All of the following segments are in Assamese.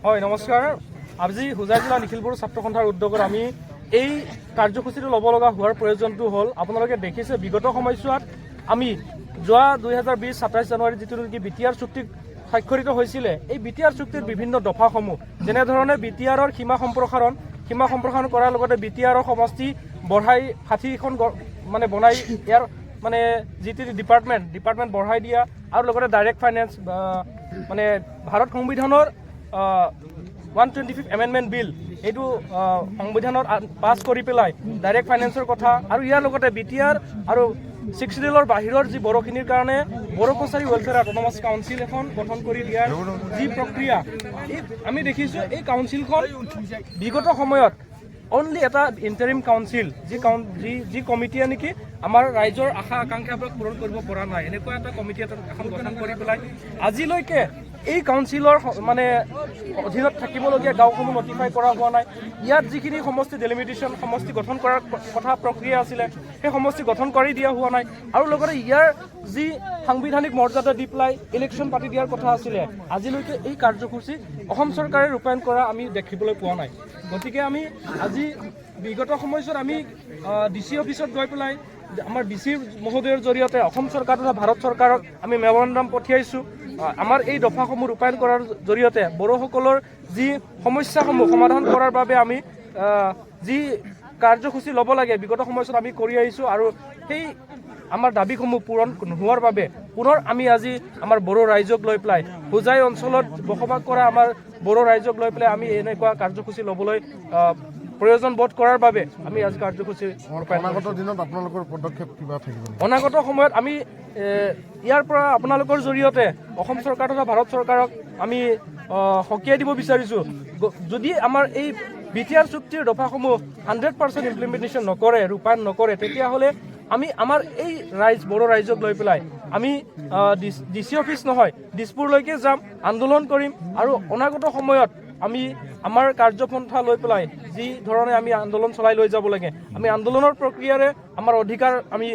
হয় নমস্কাৰ। আজি হোজাই জিলা নিখিলপুৰ ছাত্ৰ সন্থাৰ উদ্যোগত আমি এই কাৰ্যসূচীটো ল'ব লগা হোৱাৰ প্ৰয়োজনটো হ'ল আপোনালোকে দেখিছে বিগত সময়ছোৱাত আমি যোৱা 2020-27 জানুৱাৰীত যিটো নেকি BTR চুক্তি স্বাক্ষৰিত হৈছিলে, এই BTR চুক্তিৰ বিভিন্ন দফাসমূহ যেনেধৰণে BTRৰ সীমা সম্প্ৰসাৰণ কৰাৰ লগতে BTRৰ সমষ্টি বঢ়াই 60খন মানে বনাই ইয়াৰ মানে যিটো ডিপাৰ্টমেণ্ট বঢ়াই দিয়া আৰু লগতে ডাইৰেক্ট ফাইনেন্স মানে ভাৰত সংবিধানৰ 125th এমেণ্ডমেণ্ট বিল এইটো সংবিধানত পাছ কৰি পেলাই ডাইৰেক্ট ফাইনেন্সৰ কথা আৰু ইয়াৰ লগতে BTR আৰু 6 ৰেলৰ বাহিৰৰ যি বড়োখিনিৰ কাৰণে Bodo Kachari welfare autonomous council এখন গঠন কৰি দিয়াৰ যি প্ৰক্ৰিয়া আমি দেখিছোঁ, এই কাউন্সিলখন বিগত সময়ত অনলি এটা ইণ্টাৰিম কাউন্সিল যি কমিটিয়ে নেকি আমাৰ ৰাইজৰ আশা আকাংক্ষাবিলাক পূৰণ কৰিব পৰা নাই, এনেকুৱা এটা কমিটি এখন গঠন কৰি পেলাই আজিলৈকে এই কাউন্সিলৰ মানে অধীনত থাকিবলগীয়া গাঁওসমূহ নটিফাই কৰা হোৱা নাই। ইয়াত যিখিনি সমষ্টি ডেলিমিটেশ্যন সমষ্টি গঠন কৰাৰ কথা প্ৰক্ৰিয়া আছিলে সেই সমষ্টি গঠন কৰি দিয়া হোৱা নাই আৰু লগতে ইয়াৰ যি সাংবিধানিক মৰ্যাদা দি পেলাই ইলেকশ্যন পাতি দিয়াৰ কথা আছিলে, আজিলৈকে এই কাৰ্যসূচী অসম চৰকাৰে ৰূপায়ণ কৰা আমি দেখিবলৈ পোৱা নাই। গতিকে আমি আজি বিগত সময়ছোৱাত আমি DC অফিচত গৈ পেলাই আমাৰ DC মহোদয়ৰ জৰিয়তে অসম চৰকাৰ তথা ভাৰত চৰকাৰক আমি মেমৰেণ্ডাম পঠিয়াইছোঁ। আমাৰ এই দফাসমূহ ৰূপায়ণ কৰাৰ জৰিয়তে বড়োসকলৰ যি সমস্যাসমূহ সমাধান কৰাৰ বাবে আমি যি কাৰ্যসূচী ল'ব লাগে বিগত সময়ছোৱাত আমি কৰি আহিছোঁ আৰু সেই আমাৰ দাবীসমূহ পূৰণ নোহোৱাৰ বাবে পুনৰ আমি আজি আমাৰ বড়ো ৰাইজক লৈ পেলাই হোজাই অঞ্চলত বসবাস কৰা আমাৰ বড়ো ৰাইজক লৈ পেলাই আমি এনেকুৱা কাৰ্যসূচী ল'বলৈ প্ৰয়োজন বোধ কৰাৰ বাবে আমি আজি কাৰ্যসূচী অনাগত দিনত আপোনালোকৰ পদক্ষেপ কিবা থাকিব? অনাগত সময়ত আমি ইয়াৰ পৰা আপোনালোকৰ জৰিয়তে অসম চৰকাৰ তথা ভাৰত চৰকাৰক আমি সকীয়াই দিব বিচাৰিছোঁ, যদি আমাৰ এই BTR চুক্তিৰ দফাসমূহ 100% ইমপ্লিমেণ্টেশ্যন নকৰে, ৰূপায়ণ নকৰে, তেতিয়াহ'লে আমি আমাৰ এই বড়ো ৰাইজক লৈ পেলাই আমি DC অফিচ নহয় দিছপুৰলৈকে যাম, আন্দোলন কৰিম আৰু অনাগত সময়ত আমি আমাৰ কাৰ্যপন্থা লৈ পেলাই যি ধৰণে আমি আন্দোলন চলাই লৈ যাব লাগে, আমি আন্দোলনৰ প্ৰক্ৰিয়াৰে আমাৰ অধিকাৰ আমি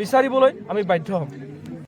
বিচাৰিবলৈ আমি বাধ্য হ'ম।